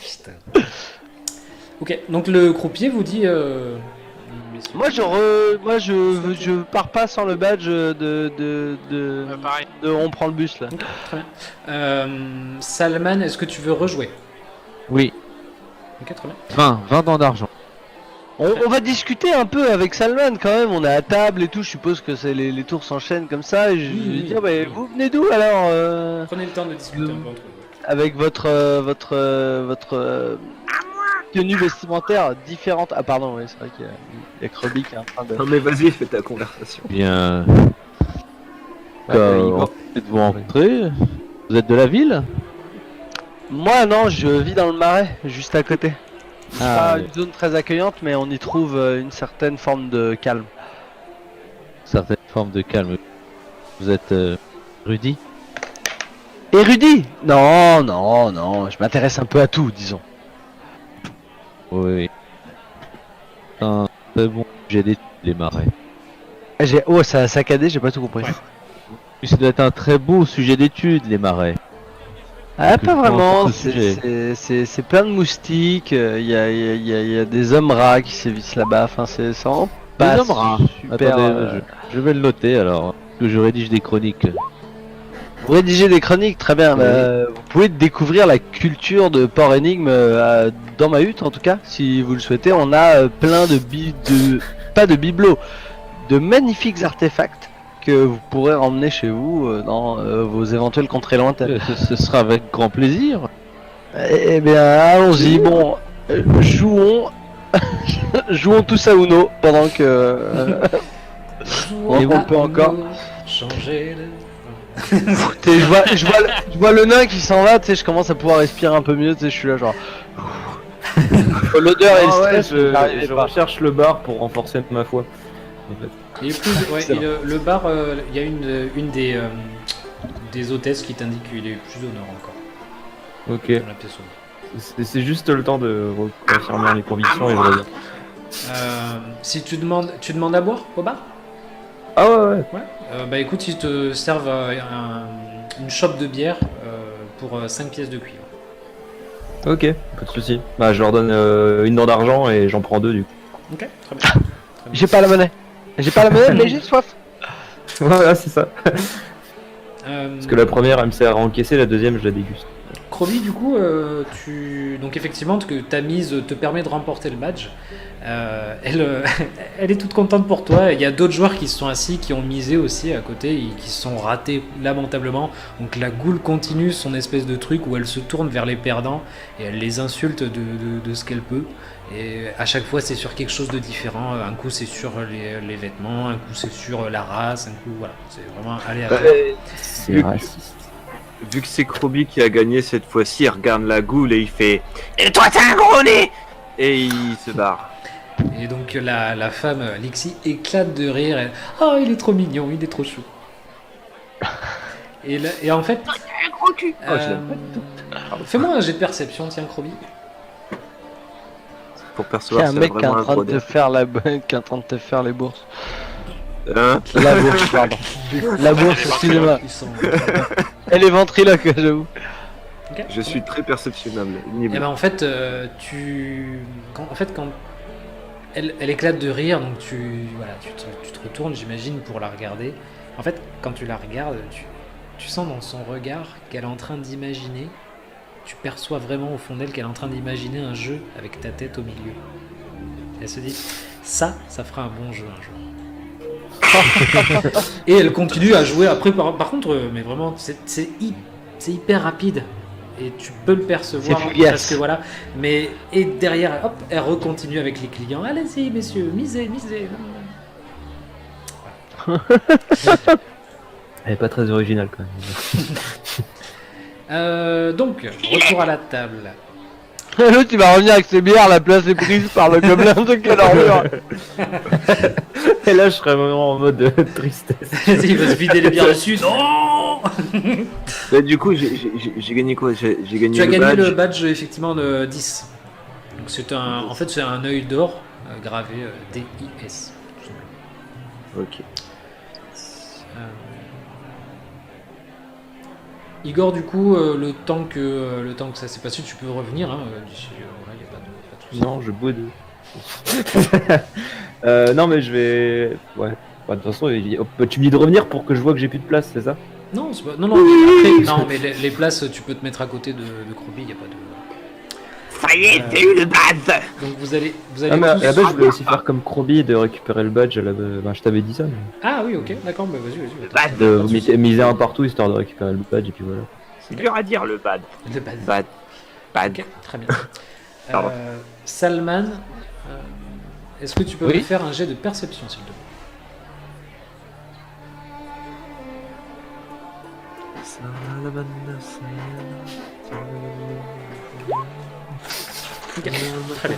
Putain. Ok, donc le croupier vous dit. Messieurs. Moi je pars pas sans le badge Pareil. on prend le bus là. Ok, très bien. Salman, est-ce que tu veux rejouer? Oui, Ok, très bien. 20 ans d'argent. On va discuter un peu avec Salman quand même, on est à table et tout, je suppose que les tours s'enchaînent comme ça, et je Oui, vais oui, dire, oui. vous venez d'où alors Prenez le temps de discuter un peu entre vous. avec votre tenue vestimentaire différente. Ah pardon, oui, c'est vrai qu'il y a Krobby qui est en train de... Non mais vas-y, fais ta conversation. Bien. Igor. De vous rencontrer. Vous êtes de la ville? Moi non, je vis dans le Marais, juste à côté. C'est pas oui. une zone très accueillante, mais on y trouve une certaine forme de calme. Certaine forme de calme. Vous êtes Rudy? Érudit? Non, non, non, je m'intéresse un peu à tout, disons. Oui. Un très bon sujet d'étude, les marais. Oh, ça a saccadé, j'ai pas tout compris. Puis ça doit être un très beau sujet d'étude, les marais. Ah, Que pas je prends vraiment, encore ce sujet. c'est plein de moustiques, il y a des hommes rats qui sévissent là-bas, enfin c'est vraiment Des pas hommes rares. super... Attendez, je vais le noter alors. Que je rédige des chroniques. Vous rédigez des chroniques, très bien, Oui. vous pouvez découvrir la culture de Port Énigme dans ma hutte en tout cas, si vous le souhaitez, on a plein pas de bibelots, de magnifiques artefacts que vous pourrez emmener chez vous dans vos éventuelles contrées lointaines. Ce sera avec grand plaisir. Eh bien, allons-y. Bon, jouons, jouons tous à Uno pendant que on peut encore. Changer le. Tu sais, je vois le nain qui s'en va. Tu sais, je commence à pouvoir respirer un peu mieux. Tu sais, je suis là genre. L'odeur et le Ah ouais, stress. j'arrivais je pas. recherche le bar pour renforcer ma foi. En fait. Il est plus, ouais, C'est le bar, il y a une des hôtesses qui t'indique qu'il est plus au nord encore, Ok, dans la pièce au nord. c'est juste le temps de confirmer les convictions et je reviens. Si tu demandes à boire au bar? Ah ouais. Ouais. Bah écoute, ils te servent une chope de bière pour 5 pièces de cuivre. Ok, pas de soucis. Bah je leur donne une dent d'argent et j'en prends deux du coup. Ok, très bien. J'ai pas la monnaie. J'ai pas la monnaie, mais j'ai soif. Voilà, c'est ça. Parce que la première elle me sert à encaisser, la deuxième je la déguste. Croby, du coup, donc effectivement, que ta mise te permet de remporter le badge. Elle est toute contente pour toi. Il y a d'autres joueurs qui se sont assis, qui ont misé aussi à côté et qui se sont ratés lamentablement. Donc la goule continue son espèce de truc où elle se tourne vers les perdants et elle les insulte de ce qu'elle peut. Et à chaque fois, c'est sur quelque chose de différent. Un coup, c'est sur les vêtements, un coup, c'est sur la race, un coup, voilà. C'est vraiment aléatoire. C'est raciste. Vu que c'est Krobby qui a gagné cette fois-ci, il regarde la goule et il fait « Et toi t'as un gros nez !» Et il se barre. Et donc la femme, Lixie, éclate de rire. Elle, oh, il est trop mignon, il est trop chou. Et en fait... fais-moi un jet de perception, tiens, Croby. Pour Il y percevoir a un si mec qui est vraiment en un train gros de te nez. faire qui est en train de te faire les bourses. Hein? La bourse, pardon. La bourse, excusez-moi. Ils sont... Elle est ventriloque, j'avoue. Ok. Je suis très perceptionnable. Et ben en fait, quand elle éclate de rire, donc tu te retournes, j'imagine, pour la regarder. En fait, quand tu la regardes, tu sens dans son regard qu'elle est en train d'imaginer. Tu perçois vraiment au fond d'elle qu'elle est en train d'imaginer un jeu avec ta tête au milieu. Elle se dit, ça fera un bon jeu un jour. Et elle continue à jouer après. Par contre, mais vraiment, c'est hyper rapide. Et tu peux le percevoir C'est fugace. parce que voilà. Mais et derrière, hop, elle recontinue avec les clients. Allez-y, messieurs, misez. Elle est pas très originale quand même. Donc, retour à la table. L'autre, il va revenir avec ses bières, la place est prise par le gobelin de quelle armure. Et là je serais vraiment en mode tristesse. Il va se vider les bières dessus. Non. Bah, du coup, j'ai gagné quoi? J'ai gagné Tu as le gagné badge. le badge effectivement de 10. Donc en fait c'est un œil d'or gravé DIS. tout simplement. Ok. Igor, du coup, le temps que ça s'est passé, tu peux revenir. Hein, d'ici, voilà, y a pas de souci. Non, je boude. Non, mais je vais. Ouais. Bah, de toute façon, tu me dis de revenir pour que je vois que j'ai plus de place, c'est ça? Non, c'est pas... non, mais après, non, mais les places, tu peux te mettre à côté de Croby, il y a pas de. Ça y est, j'ai eu le badge. Donc vous allez Ah, mais à tous... la base, je voulais aussi faire comme Croby de récupérer le badge. Bah, je t'avais dit ça. Ah oui, ok, d'accord, bah vas-y. Le badge, De miser un partout histoire de récupérer le badge et puis voilà. c'est dur à dire le badge. Le badge. Badge. Ok, très bien. Pardon. Salman, est-ce que tu peux Oui. me faire un jet de perception, s'il te plaît? Ok, très bien.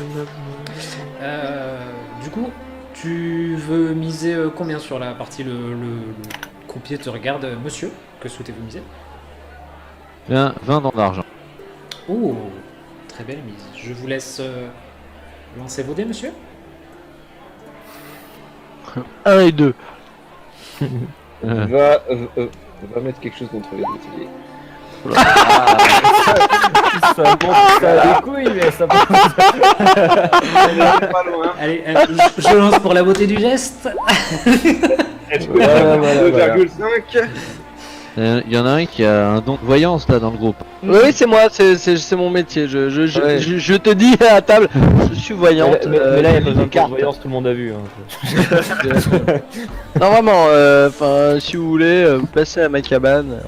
Du coup, tu veux miser combien sur la partie le croupier te regarde, monsieur? Que souhaitez-vous miser? Bien, 20 dans l'argent. Oh, très belle mise. Je vous laisse lancer vos dés, monsieur. 1 et 2. Va mettre quelque chose contre les deux. Ça monte des couilles, mais ça Pas loin. Allez, je lance pour la beauté du geste. Est-ce que Voilà, 2,5? Il y en a un qui a un don de voyance là dans le groupe. Oui, c'est moi, c'est mon métier. Je te dis à table, je suis voyante. Mais là, il y a je lis besoin des de cartes. voyance, tout le monde a vu. Hein. Non, vraiment, si vous voulez, vous passez à ma cabane.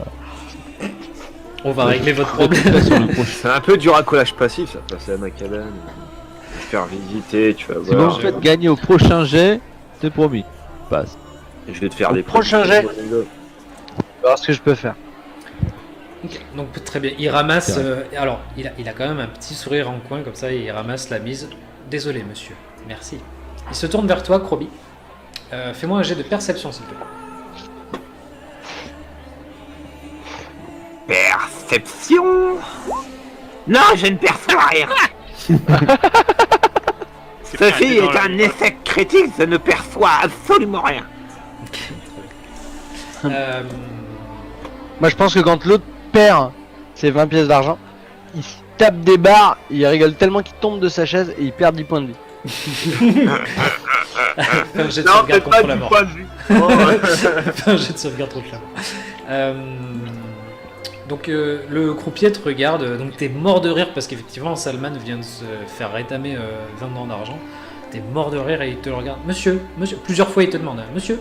On va régler votre problème. C'est un peu du racolage passif, ça, passer à ma cabane. Faire visiter, tu vas Si vous voir. me faites gagner au prochain jet, c'est promis. Passe. Je vais te faire Au des prochain jet. voir ce que je peux faire. Ok, donc très bien. Il ramasse. Alors, il a quand même un petit sourire en coin comme ça. Et il ramasse la mise. Désolé, monsieur. Merci. Il se tourne vers toi, Croby. Fais-moi un jet de perception, s'il te plaît. Perception. Non, je ne perçois rien. Ceci est un échec critique, je ne perçois absolument rien. Moi je pense que quand l'autre perd ses 20 pièces d'argent, il se tape des barres, il rigole tellement qu'il tombe de sa chaise et il perd 10 points de vie. Fais un jet de Non, sauvegarde peut-être pas contre la du mort. point de vue. Fais un jet de sauvegarde contre la mort. Donc le croupier te regarde, donc t'es mort de rire parce qu'effectivement Salman vient de se faire rétamer 20 dents d'argent. T'es mort de rire et il te regarde. Monsieur, plusieurs fois il te demande. Monsieur,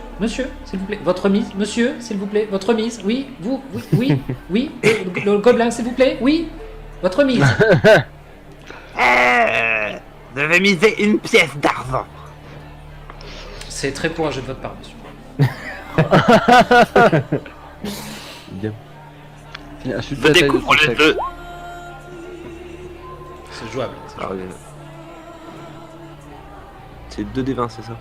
s'il vous plaît, votre mise. Monsieur, s'il vous plaît, votre mise. Oui, vous, oui. Le gobelin, s'il vous plaît, oui. Votre mise. Je vais miser une pièce d'argent. C'est très courageux de votre part, monsieur. Bien. Je découvre les deux. C'est jouable. C'est 2 des 20, c'est ça?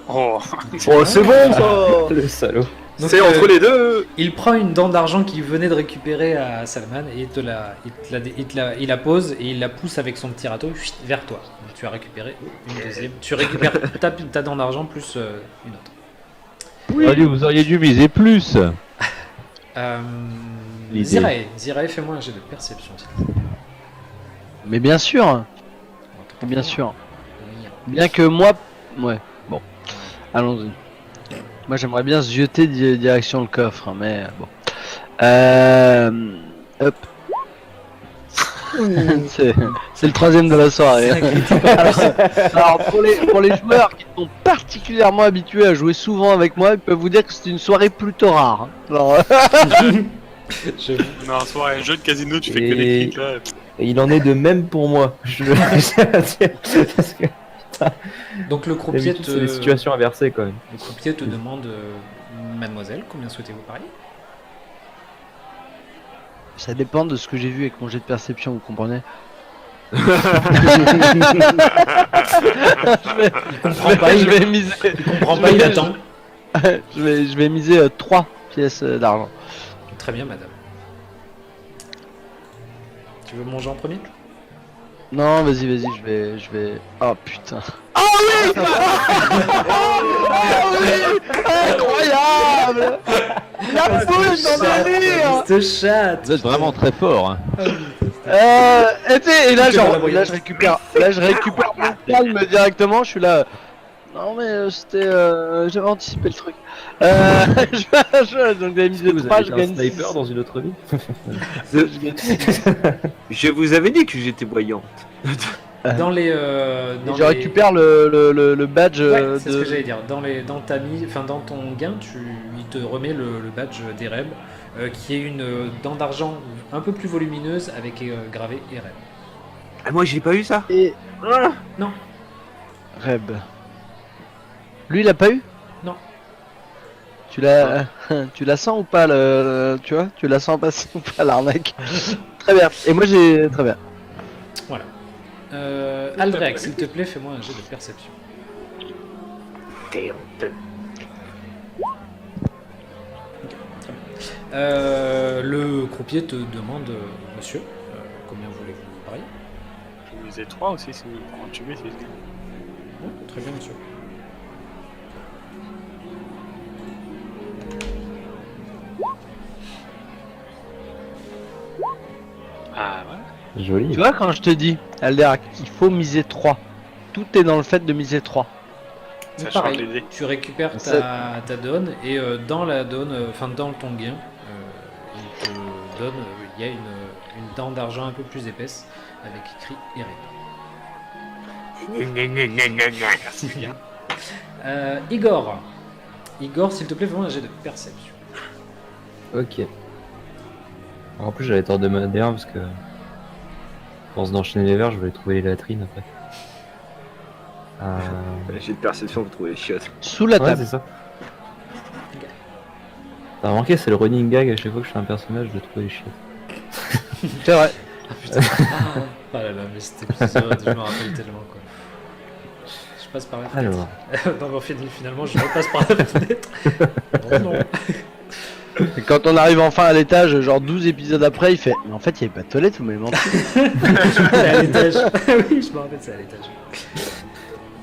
Oh, Oh, c'est bon ça. Le salaud. Donc, C'est entre les deux. Il prend une dent d'argent qu'il venait de récupérer à Salman et il la pose et il la pousse avec son petit râteau vers toi. Donc, tu as récupéré une deuxième. Tu récupères ta dent d'argent plus une autre. Allez, vous auriez dû miser plus. Zirae, fais-moi un jet de perception. S'il te plaît. Mais bien sûr, bien sûr. Bien que moi... Ouais, bon. Allons-y. Moi j'aimerais bien se jeter direction le coffre, hein, mais bon. Hop. C'est le troisième de la soirée. Alors pour les joueurs qui sont particulièrement habitués à jouer souvent avec moi, ils peuvent vous dire que c'est une soirée plutôt rare. Hein. Alors, Non, soirée, jeu de casino, tu fais que des Et... clics là. et il en est de même pour moi. Parce que Donc le croupier d'habitude, c'est des situations inversées quand même. Le croupier te demande, mademoiselle, combien souhaitez-vous parier? ça dépend de ce que j'ai vu avec mon jet de perception, vous comprenez? Il comprend pas, Je vais miser. il comprend pas, il attend. Je vais miser 3 pièces d'argent. Très bien, madame. Tu veux manger en premier? Non, vas-y, je vais. Oh putain. Ah oui, incroyable. La poule dans le délire. Cette chatte. Vous êtes vraiment très fort. Hein. Et là, Tu vas la genre, moyenne. je récupère mon calme directement. Je suis là. Non mais j'avais anticipé le truc. Donc j'avais mis Vous de 3, avez je été un gagne sniper 6. dans une autre vie. Je vous avais dit que j'étais voyante. Dans les. Et je récupère le badge Ouais, c'est de... ce que j'allais dire. Dans ton gain, il te remet le badge d'Ereb, qui est une dent d'argent un peu plus volumineuse avec gravé Ereb. Ah, moi j'ai pas eu ça. Et... Non. Reb. Lui il a pas eu? Non. Tu la sens ou pas tu vois? Tu la sens passer ou pas l'arnaque? Très bien. Et moi j'ai... Très bien. Voilà. Aldrek, s'il te plaît, fais-moi un jet de perception. T'es honteux. Le croupier te demande, monsieur, combien voulez-vous parier? Je vous ai 3 aussi, si vous prendre tuer, c'est Bon, très bien, monsieur. Ah ouais. Joli. Tu vois quand je te dis, Alderac, il faut miser 3. Tout est dans le fait de miser 3. Ça Donc, change pareil, les dés. tu récupères ta donne et dans la donne, enfin dans ton gain, il te donne, il y a une dent d'argent un peu plus épaisse avec écrit Eric. Merci bien. Igor, s'il te plaît, fais-moi un jet de perception. Ok. En plus, j'avais tort de demander un parce que. À force d'enchaîner les verres, je vais trouver les latrines après. J'ai de perception pour trouver les chiottes. Sous la Ouais, table. c'est ça. T'as remarqué, c'est le running gag à chaque fois que je fais un personnage de trouver les chiottes. C'est vrai. Ah putain. Ah là là, mais cet épisode, je me rappelle tellement quoi. Je passe par la fenêtre. Alors. Non, mais finalement, je repasse par la fenêtre. Oh non. Et quand on arrive enfin à l'étage, genre 12 épisodes après, il fait mais en fait il y avait pas de toilette, vous m'avez menti. C'est à l'étage. Oui, je me rappelle, c'est à l'étage.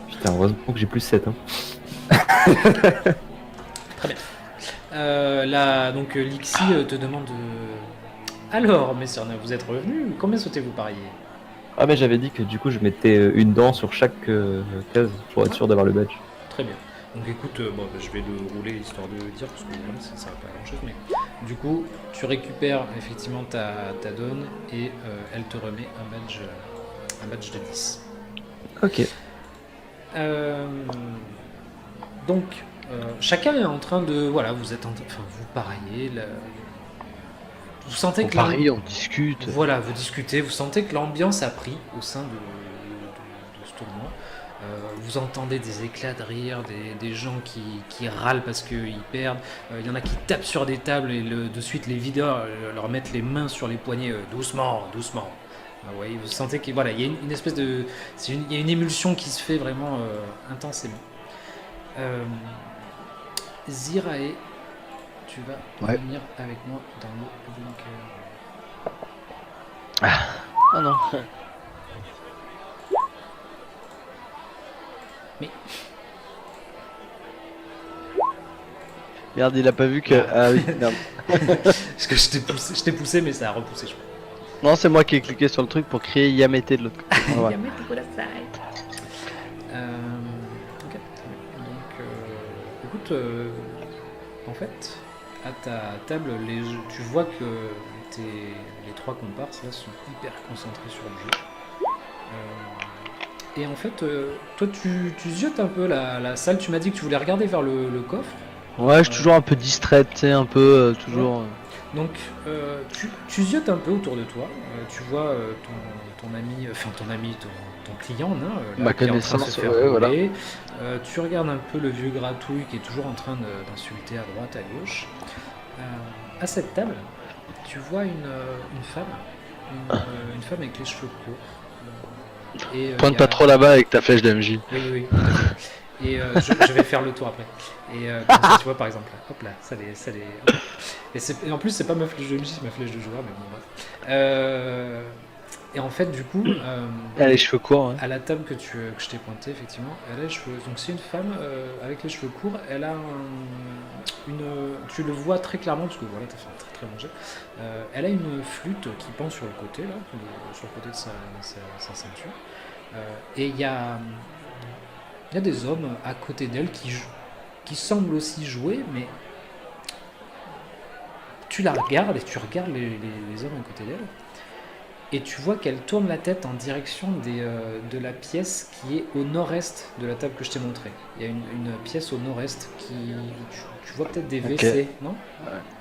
Putain, heureusement que j'ai plus 7. Hein. Donc Lixi te demande alors, messieurs, vous êtes revenus, combien souhaitez-vous parier? Ah, mais j'avais dit que du coup, je mettais une dent sur chaque case pour être sûr d'avoir le badge. Très bien. Donc écoute, je vais le rouler histoire de dire, parce que même ça sert à pas grand chose, mais du coup, tu récupères effectivement ta donne et elle te remet un badge de 10. Ok. Donc, chacun est en train de... Voilà, vous pariez, vous sentez On que... parie, on discute. Voilà, vous discutez, vous sentez que l'ambiance a pris au sein de ce tournoi. Vous entendez des éclats de rire, des gens qui râlent parce qu'ils perdent. Il y en a qui tapent sur des tables et de suite les videurs leur mettent les mains sur les poignets doucement, doucement. Ouais, vous sentez qu'il voilà, y a une espèce de... Il y a une émulsion qui se fait vraiment intensément. Zirae, tu vas venir avec moi dans le bunker. Ah non. Mais... Merde, il a pas vu que... Ah oui, merde. Parce que je t'ai poussé, mais ça a repoussé, je crois. Non, c'est moi qui ai cliqué sur le truc pour créer Yamete de l'autre côté. Voilà. Ok. Donc, écoute, en fait, à ta table, tu vois que les trois comparses là sont hyper concentrés sur le jeu. Et en fait, toi, tu ziotes un peu la salle. Tu m'as dit que tu voulais regarder vers le coffre. Ouais, je suis toujours un peu distraite, tu sais, un peu, toujours... Donc, tu ziotes un peu autour de toi. Tu vois ton client, là, Ma qui est en train de connaissance, se faire ouais, voilà. rouler. Tu regardes un peu le vieux gratouille qui est toujours en train d'insulter à droite, à gauche. À cette table, tu vois une femme, une femme avec les cheveux courts. Pointe pas trop là-bas avec ta flèche d'MJ. Oui. Et je vais faire le tour après. Et comme ça, tu vois, par exemple, hop là, ça les... hop. Et en plus, c'est pas ma flèche de MJ, c'est ma flèche de joueur, mais bon, bref. Et en fait, du coup, Elle a les cheveux courts. Ouais. à la table que je t'ai pointé, effectivement, elle a les cheveux. Donc c'est une femme avec les cheveux courts. Elle a tu le vois très clairement parce que voilà, t'as fait un très très bon jet. Elle a une flûte qui pend sur le côté là, sur le côté de sa ceinture. Et il y a des hommes à côté d'elle qui semblent aussi jouer, mais tu la regardes et tu regardes les hommes à côté d'elle. Et tu vois qu'elle tourne la tête en direction de la pièce qui est au nord-est de la table que je t'ai montrée. Il y a une pièce au nord-est qui... Tu vois peut-être des WC, non?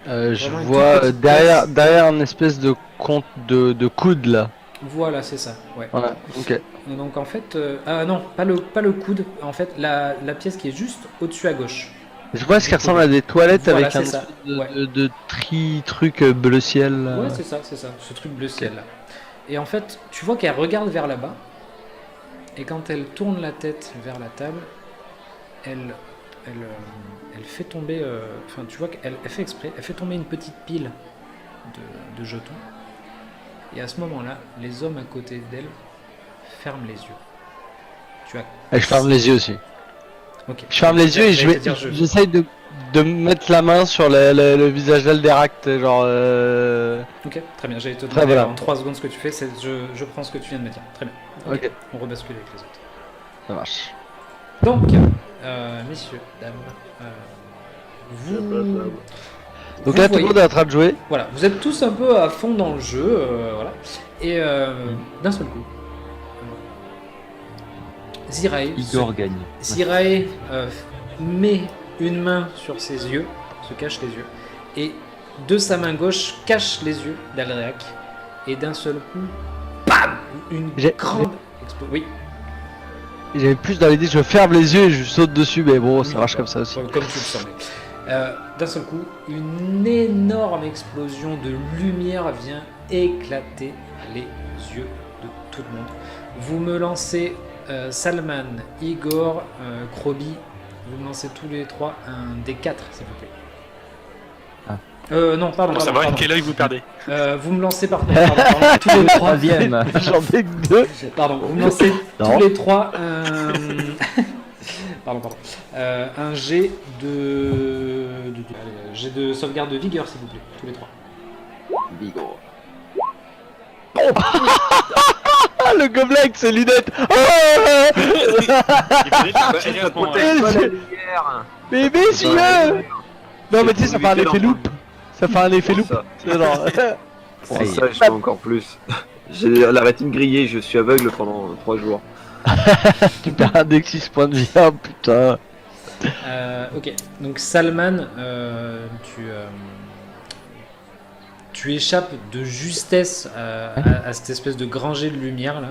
Je Vraiment une vois toute petite derrière une espèce de compte de coude là. Voilà, c'est ça, ouais. Voilà, ok. Donc en fait... ah non, pas le coude. En fait, la pièce qui est juste au-dessus à gauche. Je vois ce qui ressemble à des toilettes Voilà, avec un c'est ça, espèce ouais. de truc bleu ciel. Ouais, c'est ça, ce truc bleu ciel là. Et en fait, tu vois qu'elle regarde vers là-bas, et quand elle tourne la tête vers la table, elle fait tomber, enfin tu vois qu'elle fait exprès, elle fait tomber une petite pile de jetons. Et à ce moment-là, les hommes à côté d'elle ferment les yeux. Tu as... Et je ferme les yeux aussi. Ok. Je ferme les yeux et J'allais te dire, j'essaye de mettre la main sur le visage d'Alderact, genre. Ok, très bien. J'allais te Très demander voilà. en 3 secondes ce que tu fais. Je prends ce que tu viens de me dire. Très bien. Ok, On rebascule avec les autres. ça marche. Donc, messieurs, dames, vous... Donc vous là, tout le voyez- monde est en train de jouer. Voilà, vous êtes tous un peu à fond dans le jeu, voilà. Et d'un seul coup, Zirae Igor gagne. Zirae met une main sur ses yeux, se cache les yeux, et de sa main gauche cache les yeux d'Alderac. Et d'un seul coup, bam, une grande explosion. Oui, J'avais plus dans l'idée, je ferme les yeux et je saute dessus, mais bon, ça marche comme ça aussi. comme tu le semblais. D'un seul coup, une énorme explosion de lumière vient éclater les yeux de tout le monde. Vous me lancez Salman, Igor, Krobi, vous me lancez tous les trois un D4, s'il vous plaît. Ah. Non, pardon. Pour savoir pardon. quel œil vous perdez. Vous me lancez pardon, tous les trois. Troisième. J'en ai que deux. Pardon, vous me lancez Non. tous les trois pardon. Un jet jet de sauvegarde de vigueur, s'il vous plaît, tous les trois. Ah, le gobelet avec ses lunettes. Ah Protège pas la lumière. mais messieurs. Non, mais tu sais, ça fait un effet loop. Ça fait un effet loop. Ça, C'est genre. c'est ça, je fais encore plus. J'ai la rétine grillée, je suis aveugle pendant 3 jours. Tu perds un deck 6 points de vie. Oh putain. Ok, donc Salman, tu échappes de justesse à cette espèce de grand jet de lumière là.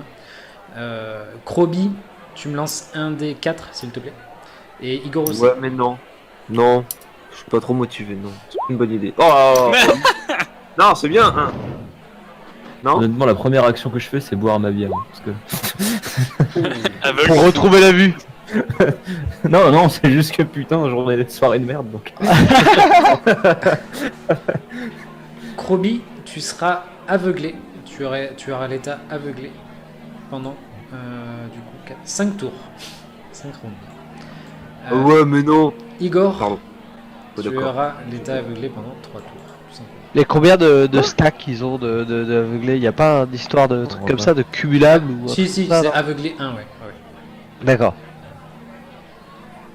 Krobi, tu me lances un des 4 s'il te plaît. Et Igor aussi. Ouais, mais non. Non, je suis pas trop motivé, non. C'est pas une bonne idée. Oh non, c'est bien, hein. Non. Honnêtement, la première action que je fais, c'est boire ma bière. Parce que... Aveugle. Pour retrouver la vue. non, c'est juste que putain, journée de soirée de merde donc. Krobi, tu seras aveuglé. Tu auras l'état aveuglé pendant du coup 5 tours. 5 rounds. Ouais, mais non. Igor, Pardon. Oh, tu d'accord. auras l'état aveuglé pendant 3 tours. Tout simplement. Les combien de stacks ils ont d'aveuglés? Y a pas d'histoire de trucs comme ça, de cumulable ou... Si, Non, c'est non. aveuglé 1, ouais. D'accord.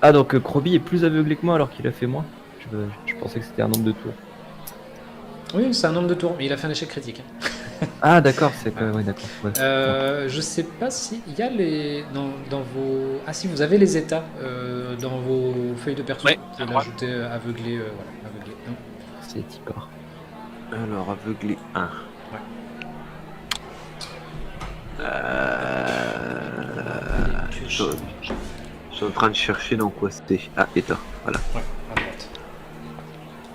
Ah, donc Krobi est plus aveuglé que moi alors qu'il a fait moins. Je pensais que c'était un nombre de tours. Oui, c'est un nombre de tours, mais il a fait un échec critique. Ah, d'accord, c'est que. Oui, d'accord. Ouais. Je sais pas si il y a les dans vos si vous avez les états dans vos feuilles de perso. Ouais, Vous allez droite. ajouter aveuglé, voilà, aveuglé 1. C'est Igor. Alors, aveuglé 1. Je suis en train de chercher dans quoi c'était. Ah, état, voilà. Ouais, à droite.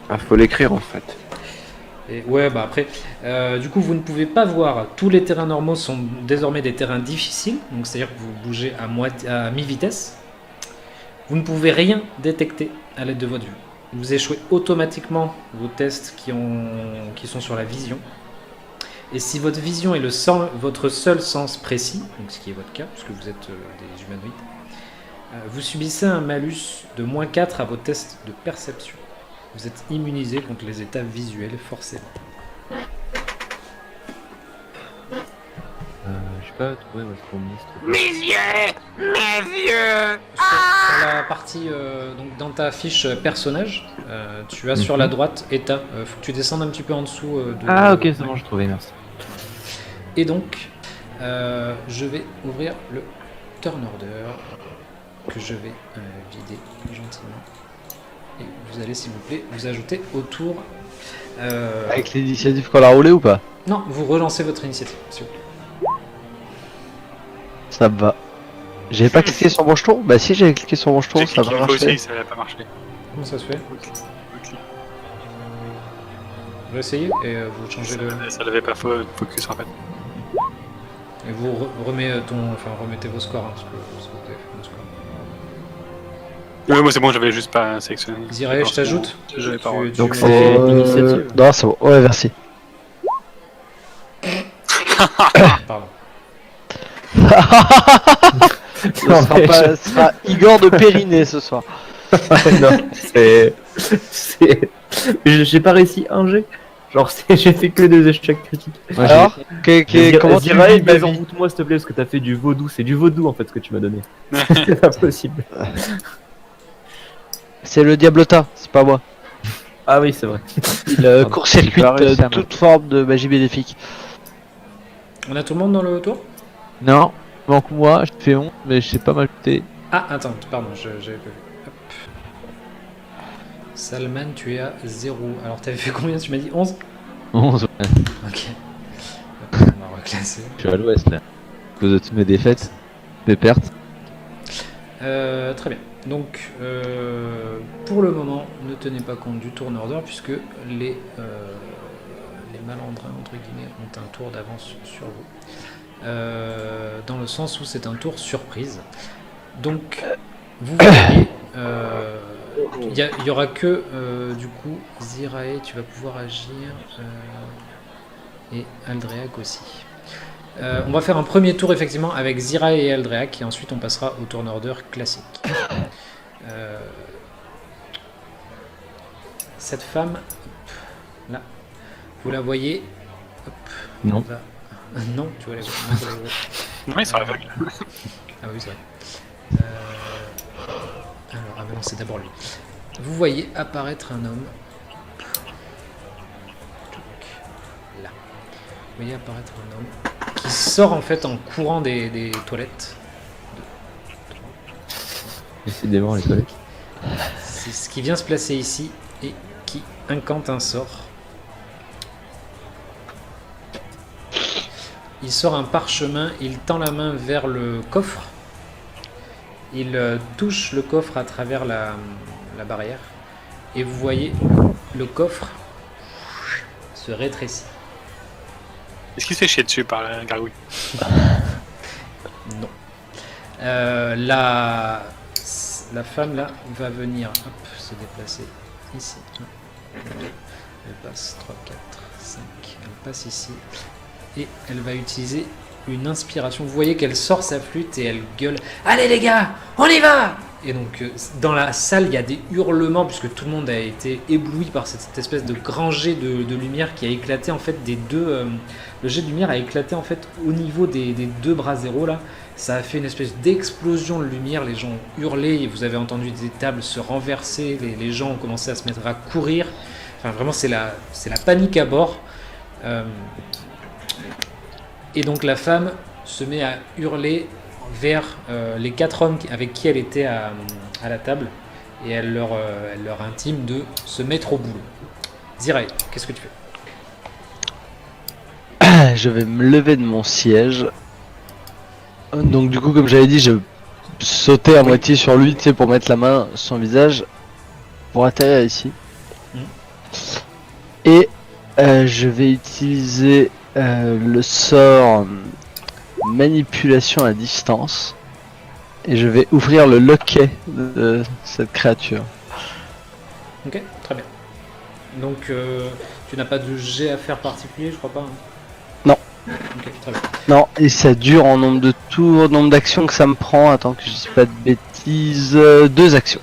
Ah, faut l'écrire en fait. Et ouais, bah après, du coup, vous ne pouvez pas voir. Tous les terrains normaux sont désormais des terrains difficiles, donc c'est-à-dire que vous bougez à mi-vitesse. Vous ne pouvez rien détecter à l'aide de votre vue. Vous échouez automatiquement vos tests qui sont sur la vision. Et si votre vision est votre seul sens précis, donc ce qui est votre cas, puisque vous êtes des humanoïdes, vous subissez un malus de -4 à vos tests de perception. Vous êtes immunisé contre les états visuels, forcément. J'ai pas trouvé où est-ce qu'on mise. Mes yeux! Mes yeux! Sur la partie, donc dans ta fiche personnage, tu as sur la droite état. Faut que tu descendes un petit peu en dessous. Ah ok, c'est bon, j'ai trouvé, merci. Et donc, je vais ouvrir le turn order que je vais vider gentiment. Et vous allez, s'il vous plaît, vous ajouter au tour. Avec l'initiative qu'on a roulé ou pas? Non, vous relancez votre initiative, s'il vous plaît. Ça me va. J'avais pas cliqué sur mon jeton? Bah si, j'avais cliqué sur mon jeton, J'ai ça cliqué va une fois marcher. aussi, ça n'a pas marché. Comment ça se fait? Vous essayez et vous changez le. Ça l'avait pas focus en fait. Et vous remettez vos scores, hein, parce que vous avez fait vos scores. Ouais, moi c'est bon, j'avais juste pas sélectionné. Zirae, je t'ajoute. J'avais pas. Donc tu- c'est initiative. Non, c'est bon. Ouais, merci. Pardon. Ce sera Igor de Périnée ce soir. Non, j'ai pas réussi un jet. Genre, j'ai fait que des échecs critiques. Alors, comment tu vas, mais moi s'il te plaît, parce que t'as fait du vaudou. C'est du vaudou en fait ce que tu m'as donné. C'est pas possible. C'est le Diablota, c'est pas moi. Ah oui, c'est vrai. Il court-circuite J'ai pas réussi à toute forme de magie bénéfique. On a tout le monde dans le tour? Non, manque moi, je te fais honte, mais je sais pas m'ajouter. Ah, attends, pardon, j'avais pas vu. Hop. Salman, tu es à 0. Alors, t'avais fait combien? Tu m'as dit 11? 11, ouais. Ok. Hop, on va reclasser. Je suis à l'ouest là. À cause de toutes mes défaites, mes pertes. Très bien. Donc, pour le moment, ne tenez pas compte du tour order puisque les malandrins, entre guillemets, ont un tour d'avance sur vous. Dans le sens où c'est un tour surprise. Donc, vous voyez, il y aura que, du coup, Zirae, tu vas pouvoir agir, et Aldreac aussi. On va faire un premier tour effectivement avec Zirae et Aldreac et ensuite on passera au turn order classique. Cette femme, hop, là, vous la voyez? Hop, Non. elle va- Non, tu vois la voir. Oui, ils sont aveugles. Ah oui, c'est vrai. Alors, ah ben non, c'est d'abord lui. Vous voyez apparaître un homme. Là. Vous voyez apparaître un homme qui sort en fait en courant des toilettes. Décidément, les toilettes. C'est ce qui vient se placer ici et qui incante un sort. Il sort un parchemin, il tend la main vers le coffre. Il touche le coffre à travers la barrière. Et vous voyez le coffre se rétrécit. Est-ce qu'il s'est chié dessus par la gargouille? Non. La femme là va venir se déplacer ici. 1, 2, elle passe 3, 4, 5. Elle passe ici. Et elle va utiliser une inspiration. Vous voyez qu'elle sort sa flûte et elle gueule. Allez les gars, on y va! Et donc dans la salle il y a des hurlements puisque tout le monde a été ébloui par cette espèce de grand jet de lumière qui a éclaté en fait des deux. Le jet de lumière a éclaté en fait au niveau des deux bras zéro là. Ça a fait une espèce d'explosion de lumière. Les gens ont hurlé et vous avez entendu des tables se renverser. Les gens ont commencé à se mettre à courir. Enfin vraiment c'est la panique à bord. Et donc la femme se met à hurler vers les 4 hommes avec qui elle était à la table et elle leur intime de se mettre au boulot. Zirae, qu'est-ce que tu fais? Je vais me lever de mon siège. Donc du coup, comme j'avais dit, je sautais à moitié sur lui, tu sais, pour mettre la main sur son visage, pour atterrir ici. Et je vais utiliser le sort manipulation à distance. Et je vais ouvrir le loquet de cette créature. Ok, très bien. Donc tu n'as pas de jet à faire particulier, je crois pas. Hein. Ok, très bien. Non, et ça dure en nombre de tours, nombre d'actions que ça me prend. Attends que je dise pas de bêtises. 2 actions.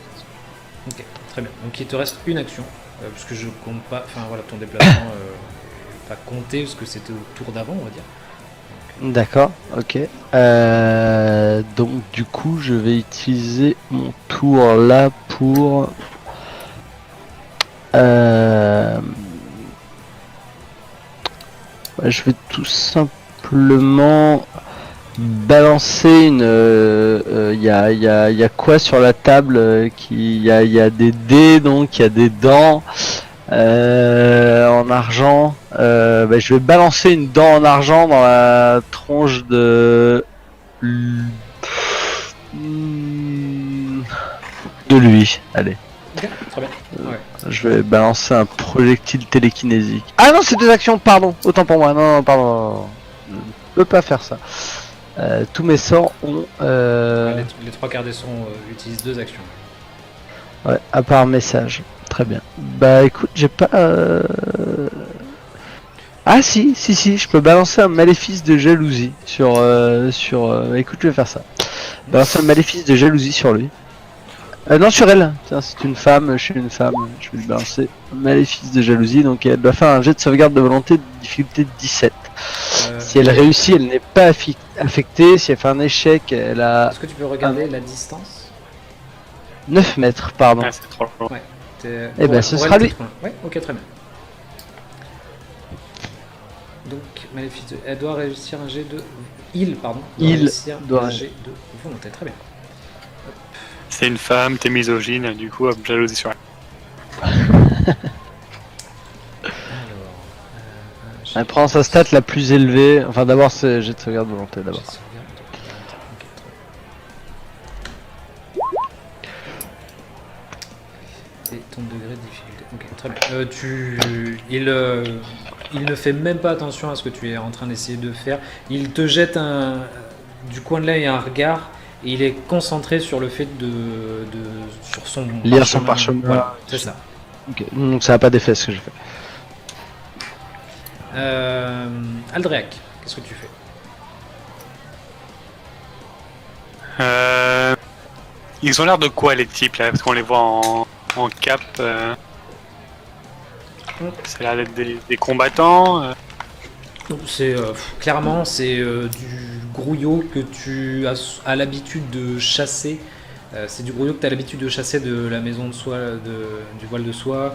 Ok, très bien. Donc il te reste une action, parce que je compte pas, enfin voilà, ton déplacement est pas compté, parce que c'était au tour d'avant, on va dire. D'accord, ok. Donc du coup, je vais utiliser mon tour là pour... je vais tout simplement balancer une... y a quoi sur la table y a des dés, donc il y a des dents en argent. Je vais balancer une dent en argent dans la tronche de lui. Allez, Ok, très bien. Ouais. je vais balancer un projectile télékinésique. Ah non, c'est 2 actions, pardon. Autant pour moi. Non, pardon. Je ne peux pas faire ça. Tous mes sorts ont... Les 3 quarts des sons utilisent 2 actions. Ouais, à part message. Très bien. Bah écoute, j'ai pas... Ah si, je peux balancer un maléfice de jalousie sur... Écoute, je vais faire ça. Balancer un maléfice de jalousie sur lui. Non, sur elle. Tiens, c'est une femme, je suis une femme. Je vais lui balancer un maléfice de jalousie. Donc elle doit faire un jet de sauvegarde de volonté de difficulté 17. Si elle réussit, elle n'est pas affectée. Si elle fait un échec, elle a Est-ce que tu peux regarder la distance? 9 mètres, pardon. Ah, c'est trop long. Eh ben, ce sera lui. Ouais, ok, très bien. Donc, Maléfice, elle doit réussir un jet de... Il, pardon. doit un jet de volonté, très bien. C'est une femme, t'es misogyne, du coup, hop, jalousie sur elle. Alors... Elle prend sa stat la plus élevée. Enfin, d'abord, c'est jet de sauvegarde de volonté, d'abord. Et ton degré de difficulté. Ok, très bien. Il ne fait même pas attention à ce que tu es en train d'essayer de faire. Il te jette du coin de l'œil un regard et il est concentré sur le fait sur son Lire son parchemin. Voilà, c'est ça. Ok, donc ça n'a pas d'effet ce que je fais. Aldréac, qu'est-ce que tu fais? Ils ont l'air de quoi les types là? Parce qu'on les voit en cap. Ça a l'air d'être des combattants. C'est clairement du grouillot que tu as l'habitude de chasser. C'est du grouillot que tu as l'habitude de chasser de la maison de soie, du voile de soie.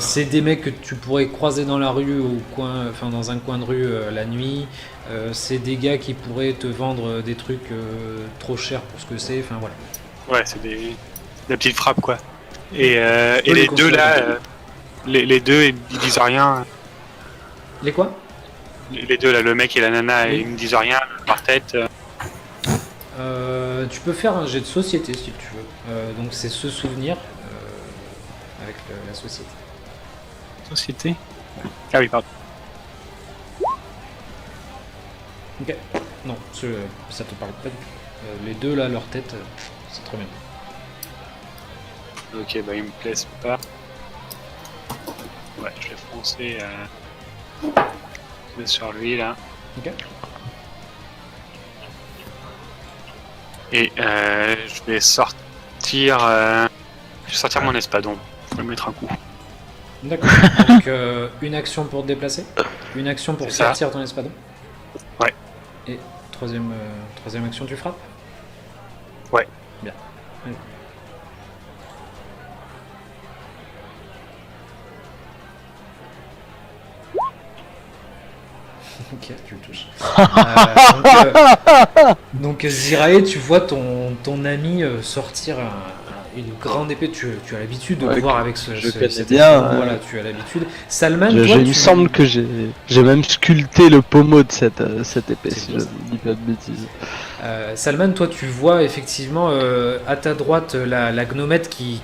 C'est des mecs que tu pourrais croiser dans la rue dans un coin de rue la nuit. C'est des gars qui pourraient te vendre des trucs trop chers pour ce que c'est. Enfin voilà. Ouais, c'est des petites frappes quoi. Et les deux là, les deux ils disent rien. Les quoi? Les deux là, le mec et la nana, ils ne disent rien par tête. Tu peux faire un jet de société si tu veux. Donc c'est se souvenir avec la société. Société. Ah oui, pardon. Ok. Non, ça te parle pas du tout. Les deux là, leur tête, c'est trop bien. Ok, bah ils me plaisent pas. Ouais, je vais foncer sur lui là. Ok. Et je vais sortir mon espadon. Je vais mettre un coup. D'accord. Donc une action pour te déplacer, une action pour C'est ça. sortir ton espadon. Ouais. Et troisième action, tu frappes. Ouais. Bien. Allez. Ok, tu le touches. Donc Zirae, tu vois ton ami sortir une grande épée. Tu as l'habitude de Ouais, voir avec cette connais épée. bien, Voilà, tu as l'habitude. Salman, Il toi, me semble que j'ai même sculpté le pommeau de cette épée, C'est si beau, je ça. ne dis pas de bêtises. Salman, toi, tu vois effectivement à ta droite la gnomette qui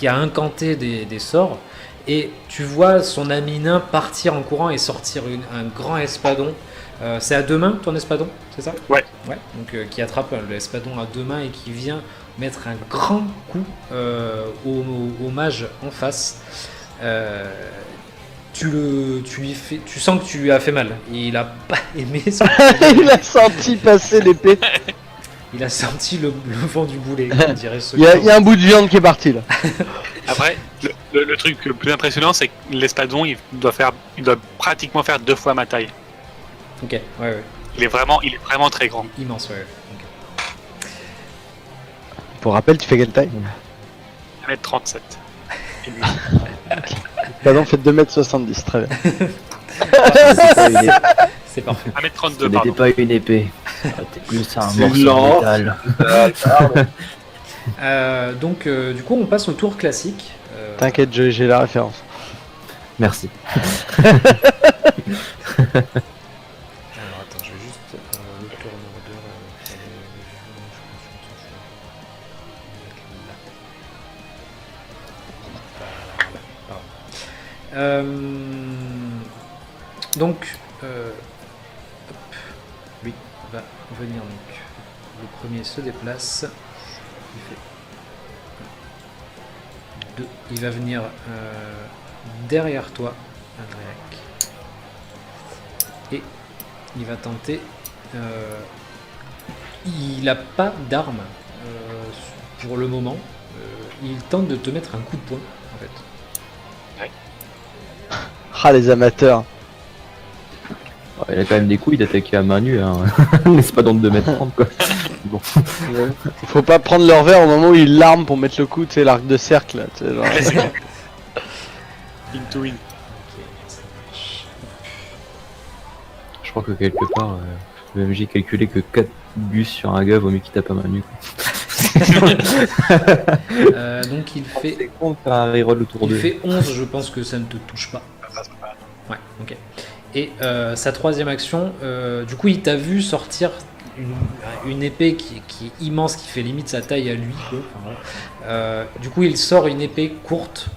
a incanté des sorts. Et tu vois son ami nain partir en courant et sortir un grand espadon. C'est à 2 mains ton espadon, c'est ça? Ouais. Ouais. Donc qui attrape l'espadon à 2 mains et qui vient mettre un grand coup au mage en face. tu sens que tu lui as fait mal. Il a pas aimé ce Il a senti passer l'épée. Il a senti le vent du boulet, comme dirait ceux Il y a un bout de viande qui est parti là. Après, le truc le plus impressionnant, c'est que l'espadon, il doit pratiquement faire 2 fois ma taille. Ok, ouais. Il est vraiment très grand. Immense, ouais. Ok. Pour rappel, tu fais quelle taille? 1m37. Et lui, Pardon, fait 2m70, très bien. C'est parfait. 1m32, Ce n'était pardon. pas une épée. C'était plus un C'est morceau lent. de métal. Donc, du coup, on passe au tour classique. T'inquiète, j'ai la référence. Merci. Alors, attends, je vais juste le tour en ordre. Donc, hop, lui va venir donc. Le premier se déplace. Il fait 2. Il va venir derrière toi, Adriac. Et il va tenter. Il n'a pas d'arme pour le moment. Il tente de te mettre un coup de poing, en fait. Ah, les amateurs. Ouais, il a quand même des couilles d'attaquer à main nue, hein. N'est-ce pas dans de 2m30 quoi. Bon. Faut pas prendre leur verre au moment où ils l'arment pour mettre le coup, tu sais, l'arc de cercle là. Tu sais, genre. Into win. Je crois que quelque part, même j'ai calculé que 4 gus sur un gars vaut mieux qu'il tape à main nue. Donc il fait, C'est con de faire un reroll autour il d'eux. fait 11, je pense que ça ne te touche pas. Ouais, ok. Et sa troisième action, du coup il t'a vu sortir une épée qui est immense, qui fait limite sa taille à lui, quoi. Enfin, voilà. Du coup il sort une épée courte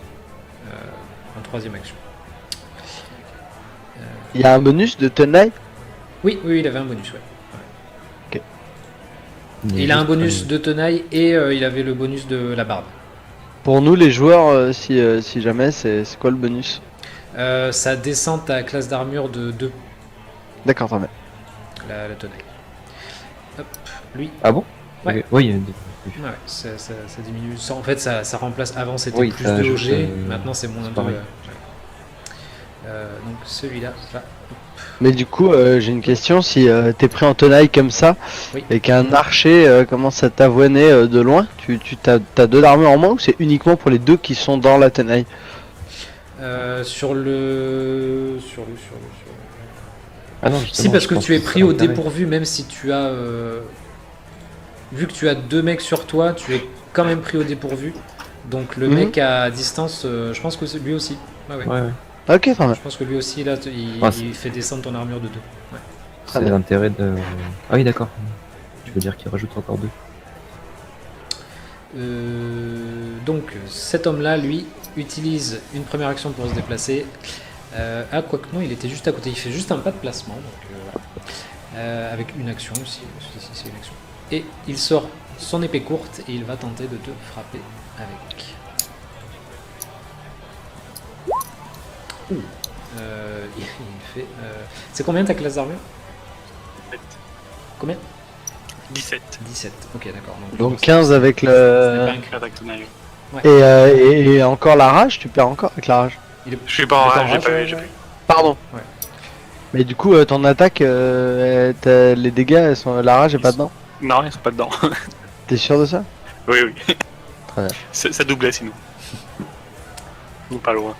en troisième action. Il y a un bonus de tenaille. Oui, il avait un bonus, ouais. Mais Il a un juste, bonus de tenaille et il avait le bonus de la barbe. Pour nous les joueurs, si jamais, c'est quoi le bonus? Ça descend ta classe d'armure de 2, D'accord, très bien. la tenaille. Hop, lui. Ah bon? Ouais. Ok. Oui, il y a Ouais, ça diminue. En fait, ça remplace. Avant, c'était Oui, plus ça de ajoute, OG. Maintenant, c'est moins c'est de. pareil. Donc, celui-là va. Mais du coup, j'ai une question. Si t'es pris en tenaille comme ça, Oui. et qu'un archer commence à t'avoiner de loin, t'as 2 d'armure en moins ou c'est uniquement pour les 2 qui sont dans la tenaille? Sur le. Ah non, Si, justement, parce je que pense tu es c'est pris au l'intérêt. dépourvu, même si tu as. Vu que tu as 2 mecs sur toi, tu es quand même pris au dépourvu. Donc, le Mhm. mec à distance, je pense que c'est lui aussi. Ouais. Ouais, ouais. Ok, très bien. Je pense que lui aussi, là, il Ah, c'est- fait descendre ton armure de 2. C'est bien. l'intérêt de. Ah oui, d'accord. Tu veux dire qu'il rajoute encore 2. Donc cet homme-là, lui, utilise une première action pour se déplacer. Ah, quoique non, il était juste à côté. Il fait juste un pas de placement, donc avec une action aussi. Si, c'est une action. Et il sort son épée courte et il va tenter de te frapper avec. Ouh. Il fait. C'est combien ta classe d'armure? Combien? 17. 17. Ok, d'accord. Donc 15 avec ce n'est pas le. un Crit attaque tenaille. Et encore la rage, tu perds encore avec la rage. Je suis pas en D'accord, rage, j'ai pas ouais, vu, j'ai ouais. pas vu. Pardon. Ouais. Mais du coup, ton attaque, les dégâts, la rage est pas dedans. Non, ils sont pas dedans. T'es sûr de ça? Oui. Très bien. Ça doublait sinon. Ou pas loin.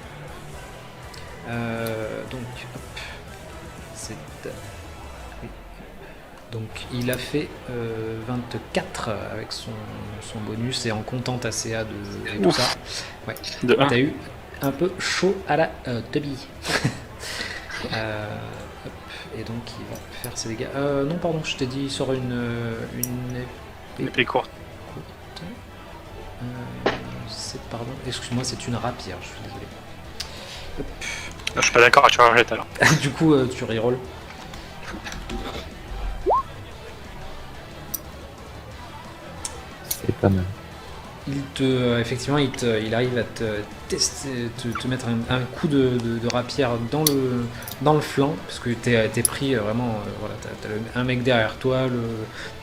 Donc, hop, c'est. Oui. Donc, il a fait 24 avec son bonus et en comptant ta CA et tout ça. Ouais. De 1. T'as eu un peu chaud à la tubby. Hop, et donc, il va faire ses dégâts. Non, pardon, je t'ai dit, il sort une Épée courte. pardon, excuse-moi, c'est une rapière, je suis désolé. Je suis pas d'accord, tu vas arrêter alors. Du coup, tu reroll. C'est pas mal. effectivement, il arrive à te tester, te mettre un coup de rapière dans le flanc, parce que t'es pris vraiment, voilà, t'as un mec derrière toi,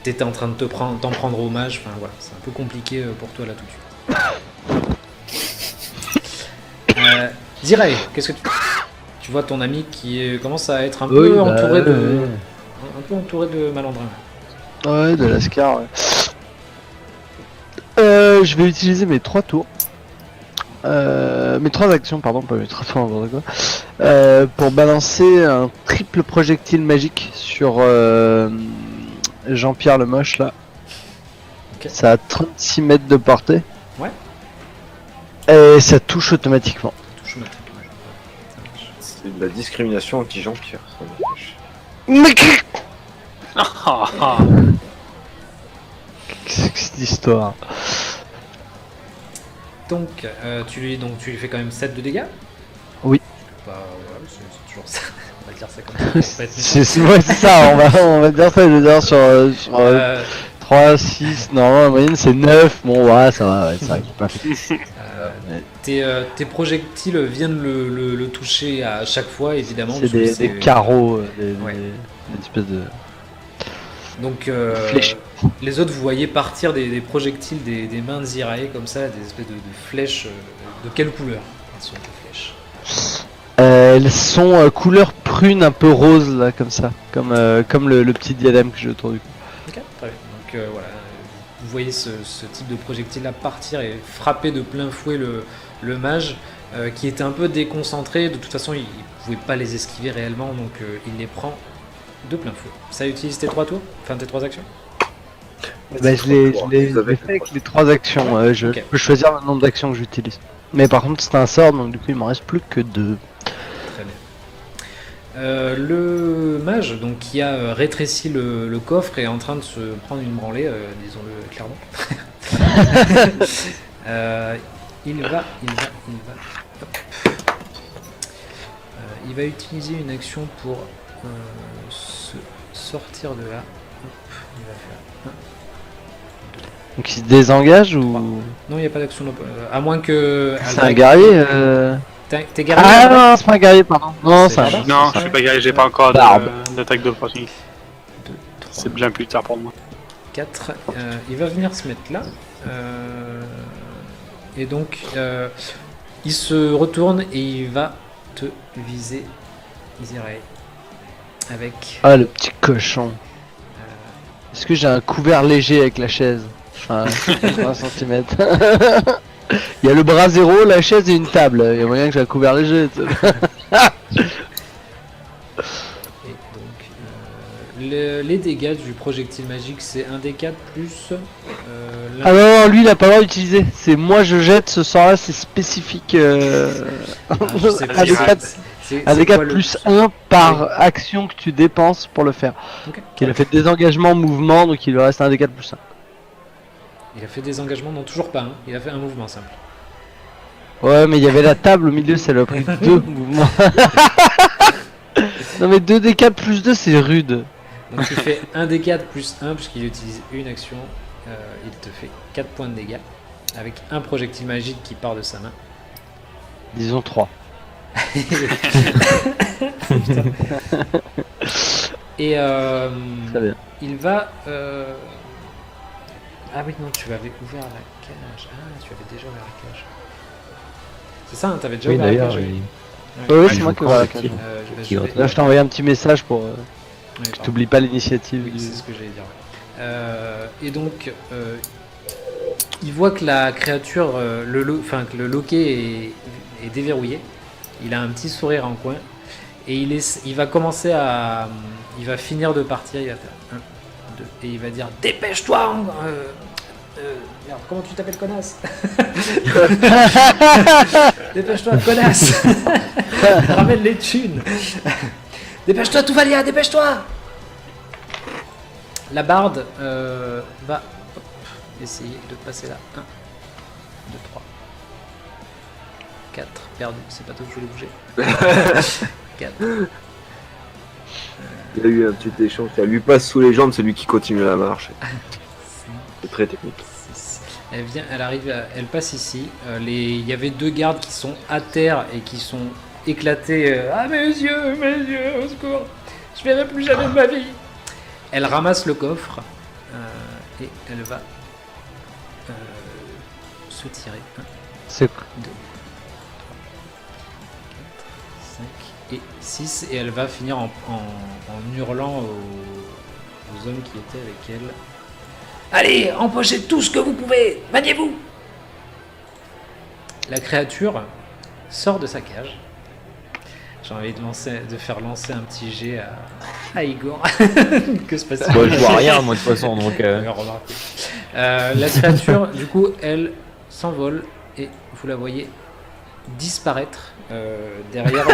t'étais en train de t'en prendre au mage, enfin voilà, c'est un peu compliqué pour toi là tout de suite. Ziray, qu'est-ce que tu vois ton ami qui commence à être un peu entouré de malandrins. Ouais, de l'ascar, ouais. Je vais utiliser mes 3 tours. Mes 3 actions, pardon, pas mes 3 tours, n'importe quoi. Pour balancer un triple projectile magique sur Jean-Pierre le Moche, là. Ok. Ça a 36 mètres de portée. Ouais. Et ça touche automatiquement. Touche automatique, ouais. Ça marche. C'est de la discrimination anti-Jean-Pierre. Ça m'empêche. Mais Ah, qu'est-ce que cette histoire? Donc, tu lui fais quand même 7 de dégâts. Oui. Bah, ouais, c'est toujours ça. On va dire ça comme ça. Pour pas être méchant. C'est ça, on va dire ça, je veux dire, sur Euh, 3, 6, non, la moyenne c'est 9, bon, ouais, ça va, ouais, ça va. tes projectiles viennent le toucher à chaque fois, évidemment. C'est parce que des carreaux, Ouais. des espèces de... Donc, Flèches. les autres, vous voyez partir des projectiles des mains de Zirae, comme ça, des espèces de flèches. De quelle couleur elles sont, les flèches? Elles sont couleur prune un peu rose là comme ça, comme le petit diadème que j'ai autour du cou. Ok, très bien. Donc voilà, vous voyez ce type de projectile là partir et frapper de plein fouet le mage qui était un peu déconcentré. De toute façon, il pouvait pas les esquiver réellement, donc il les prend de plein fouet. Ça utilise tes 3 tours, enfin tes 3 actions. Bah, je l'ai Vous fait avez avec les 3 actions, je Ok. peux choisir le nombre d'actions que j'utilise. Mais par contre c'est un sort donc du coup il m'en reste plus que 2. Très bien. Le mage, donc qui a rétréci le coffre, est en train de se prendre une branlée, disons-le clairement. Il va hop. Il va utiliser une action pour se sortir de là. Hop, il va faire. Donc il se désengage ou... Non, il n'y a pas d'action. À moins que. C'est un guerrier T'es guerrier? Ah non, c'est pas un guerrier, pardon. Non, C'est c'est un... barbare. non, je suis pas guerrier, j'ai pas encore Barbe. d'attaque d'opportunité. 2, 3, C'est bien plus tard pour moi. 4. Il va venir se mettre là. Et donc, il se retourne et il va te viser, Zirae. Avec. Ah le petit cochon. Est-ce que j'ai un couvert léger avec la chaise? Enfin, 20 cm. Il y a le bras zéro, la chaise et une table. Il y a moyen que j'ai un couvert léger. tu sais. Et donc, les dégâts du projectile magique, c'est 1d4 plus. Ah non, lui il a pas le droit d'utiliser. C'est moi je jette ce sort là, c'est spécifique. je sais pas. Un des quatre- un des quoi 4 le- plus 1 par action que tu dépenses pour le faire. Ok. Il a fait désengagement, mouvement, donc il lui reste un des 4 plus 1. Il a fait des engagements, non, toujours pas. Il a fait un mouvement simple. Ouais, mais il y avait la table au milieu, ça lui a pris 2 mouvements. Non, mais 2 des 4 plus 2, c'est rude. Donc, tu fais 1d4 plus 1, puisqu'il utilise une action. Il te fait 4 points de dégâts. Avec un projectile magique qui part de sa main. Disons 3. Putain. Et Très bien. il va. Ah oui, non, tu avais ouvert la cage. Ah, tu avais déjà ouvert la cage. C'est ça, hein, t'avais déjà Oui, ouvert la d'ailleurs, cage. Ouais, Ouais. c'est moi qui ouvre la cage. Qui je va- vais- Là, je t'ai envoyé un petit message pour. ouais, pardon. T'oublies pas l'initiative. Oui, du- c'est ce que j'allais dire. Et donc, il voit que la créature, que le loquet est déverrouillé. Il a un petit sourire en coin. Et il va commencer à. Il va finir de partir. Il va faire 1, 2. Et il va dire dépêche-toi merde, comment tu t'appelles, connasse? Dépêche-toi, connasse! Ramène les thunes! Dépêche-toi, Touvalia, dépêche-toi! La barde va essayer de passer là. 1, 2, 3, 4, perdu, c'est pas toi que je voulais bouger. 4, Il y a eu un petit échange. Ça lui passe sous les jambes, celui qui continue la marche. C'est très technique. 6. Elle arrive, elle passe ici. Il y avait 2 gardes qui sont à terre et qui sont éclatés. Ah mes yeux, au secours. Je verrai plus jamais de ma vie. Elle ramasse le coffre et elle va se tirer. 1, C'est 2, 3, 4, 5 et 6. Et elle va finir en hurlant aux hommes qui étaient avec elle. Allez, empochez tout ce que vous pouvez. Maniez-vous. La créature sort de sa cage. J'ai envie de faire lancer un petit jet à Igor. Que se passe-t-il? Bon, je vois rien, moi, de toute façon, donc. Remarquez. La créature, du coup, elle s'envole et vous la voyez disparaître derrière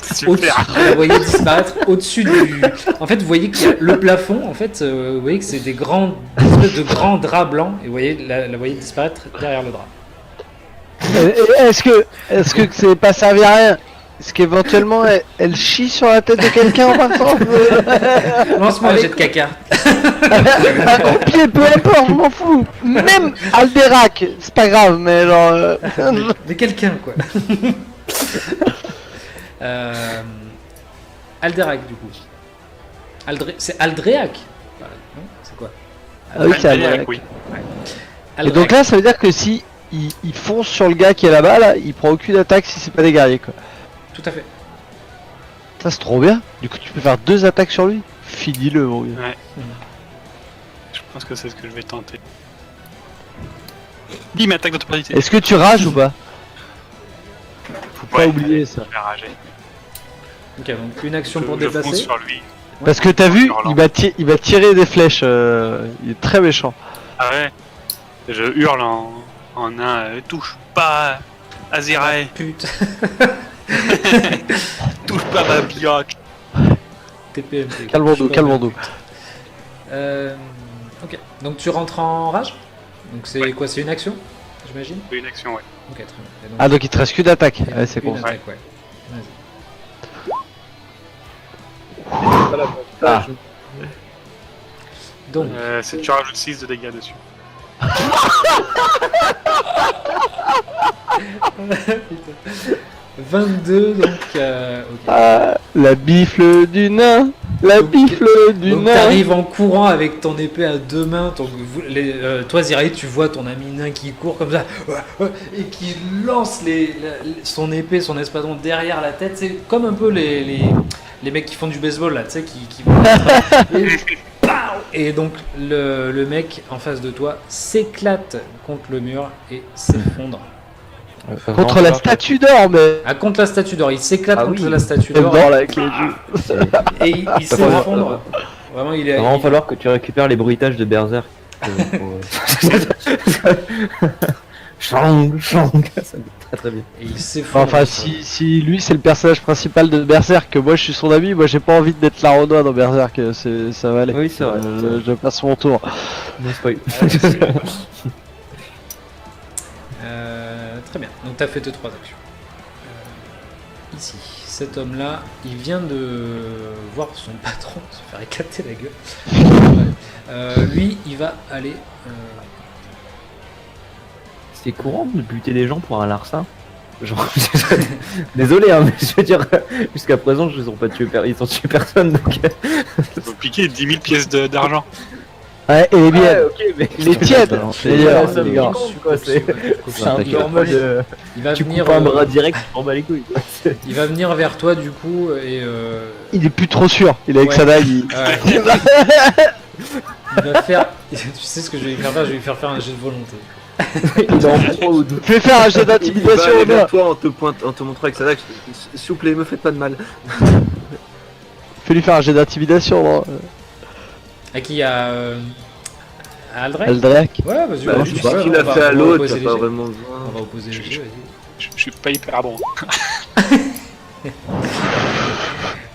Super. vous la voyez disparaître au-dessus du. En fait, vous voyez qu'il y a le plafond. En fait, vous voyez que c'est des espèces de grands draps blancs et vous voyez la voyez disparaître derrière le drap. Est-ce que c'est pas servi à rien? Est-ce qu'éventuellement elle chie sur la tête de quelqu'un en passant? Lance-moi un jet de caca. Au pied, peu importe, je m'en fous. Même Alderac, c'est pas grave, mais genre. De quelqu'un, quoi. Alderac, du coup. C'est Aldreac. Voilà, non, c'est quoi? Ah oui, c'est Alderac. Oui. Et donc là, ça veut dire que si il fonce sur le gars qui est là-bas, là, il prend aucune attaque si c'est pas des guerriers, quoi. Tout à fait. Ça, c'est trop bien. Du coup, tu peux faire 2 attaques sur lui. Finis-le, mon gars. Ouais. Je pense que c'est ce que je vais tenter. Bim, attaque d'autorité. Est-ce que tu rages ou pas? Faut pas Ouais, oublier ça. Je vais rager. Ok, donc une action pour Je fonce déplacer. sur lui. Parce que t'as vu, Hurlant. il va tirer des flèches. Il est très méchant. Ah ouais. Je hurle en un touche pas Azirae. Pute. Touche pas ma bioc. TPMP. Calmons-nous. Ok, donc tu rentres en rage. Donc c'est Ouais. quoi? C'est une action, j'imagine. Une action, ouais. Ok, très bien. Et donc, Ah, donc il te reste qu'une attaque. Ouais, c'est une con. attaque, ouais. Vas-y. Pas l'avantage. Donc, C'est tu rajoutes 6 de dégâts dessus. 22, donc. Ok. Ah, la bifle du nain. La Donc- bifle du Donc nain. t'arrives en courant avec ton épée à 2 mains. Toi, Ziraï, tu vois ton ami nain qui court comme ça et qui lance son épée, son espadon derrière la tête. C'est comme un peu les mecs qui font du baseball là, tu sais, qui vont. Et donc le mec en face de toi s'éclate contre le mur et s'effondre. Contre la statue d'or, mais. Ah, contre la statue d'or, il s'éclate Ah contre oui. la statue d'or Dans la clé du- et il s'effondre. Vraiment, il Il est. va vraiment falloir que tu récupères les bruitages de Berserk. Chang, Chang, ça me dit très très bien. Et il s'effondre. Enfin, si lui c'est le personnage principal de Berserk, que moi je suis son ami, moi j'ai pas envie d'être la Renoir dans Berserk, ça va aller. Oui, c'est vrai. Je passe mon tour. Non, spoil. Très bien, donc tu as fait tes 3 actions. Ici, cet homme-là, il vient de voir son patron se faire éclater la gueule. Lui, il va aller. C'est courant de buter des gens pour un larcin. Genre, désolé, hein, mais je veux dire, jusqu'à présent, ils ont pas tué, ils ont tué personne, donc. Ça peut piquer 10 000 pièces d'argent. Ouais, et les biens, ok, mais. les tièdes. D'ailleurs, les ça me gars. rend, quoi, c'est un t'inquiète. peu en mode. Il va Tu venir. coupes un bras direct, tu t'en bats les couilles. quoi. Il va venir vers toi du coup et. Il est plus trop sûr, il est avec Ouais. sa dague. Il va faire. Tu sais ce que je vais lui faire faire? Je vais lui faire faire un jet de volonté. Il est en pro ou deux. Fais faire un jet Il va d'intimidation aller au gars. vers toi en te montrant avec sa dague. S'il vous plaît, me faites pas de mal. Fais lui faire un jet d'intimidation, non À qui? À Aldrich? Alderac. Ouais, vas-y, Bah, vas-y, je ouais, sais ce qu'il on a va- fait à on va l'autre, opposer t'as les pas jets. vraiment On besoin. va opposer les jeux, vas-y. Je suis pas hyper bon.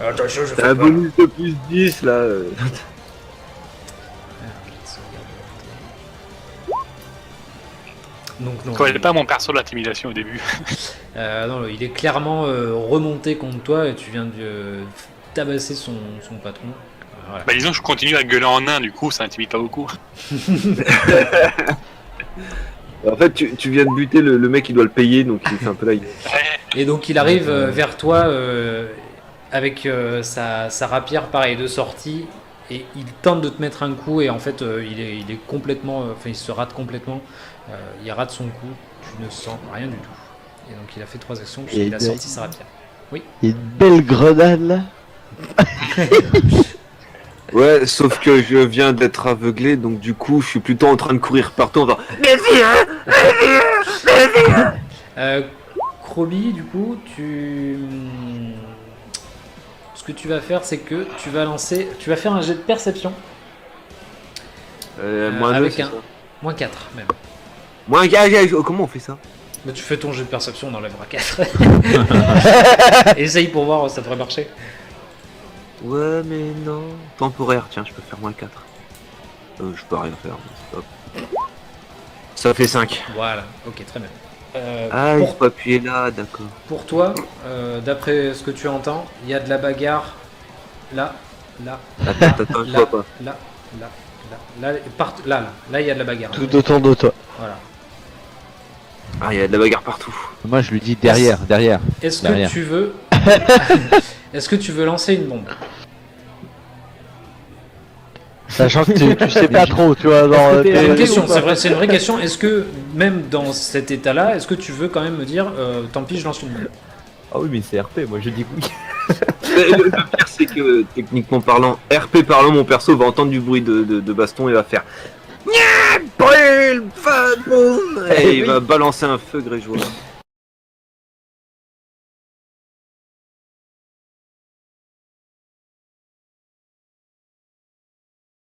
Attention, je T'as un bonus de plus 10 là. Donc non, Je connais pas mon perso de l'intimidation au début. non, il est clairement remonté contre toi et tu viens de tabasser son patron. Voilà. Bah disons que je continue à gueuler en nain, du coup ça intimide pas beaucoup. En fait, tu viens de buter le mec qui doit le payer, donc il fait un peu la gueule. Et donc il arrive vers toi avec sa rapière pareil de sortie et il tente de te mettre un coup et en fait il est complètement, enfin il se rate complètement, il rate son coup, tu ne sens rien du tout. Et donc il a fait 3 actions puisqu'il a sorti sa rapière. Il y a une belle grenade là. Ouais, sauf que je viens d'être aveuglé, donc du coup, je suis plutôt en train de courir partout. On va... Krobi, du coup, ce que tu vas faire, c'est que tu vas faire un jet de perception moins 2, avec c'est un ça. moins 4 même. Moins 4, comment on fait ça? Mais tu fais ton jet de perception, on enlèvera 4. Essaye pour voir, ça devrait marcher. Ouais, mais non. Temporaire, tiens, je peux faire moins 4. Je peux rien faire, mais c'est pas... Ça fait 5. Voilà, ok, très bien. Ah, il faut appuyer là, d'accord. Pour toi, d'après ce que tu entends, il y a de la bagarre là, Attends, je là, vois pas. là, là, il y a de la bagarre. Tout autour de toi. Voilà. Ah, il y a de la bagarre partout. Moi je lui dis derrière. Est-ce que Derrière. tu veux, est-ce que tu veux lancer une bombe? Sachant que tu sais pas trop, tu vois. Genre, Est-ce que t'es- C'est une t'es- question, c'est vrai, c'est une vraie question. Est-ce que même dans cet état-là, est-ce que tu veux quand même me dire, tant pis, je lance une bombe? Ah oui, mais c'est RP, moi je dis oui. Le pire, c'est que, techniquement parlant, RP parlant, mon perso va entendre du bruit de baston et va faire... Nya, brûle, boum, et il va balancer un feu grégeois.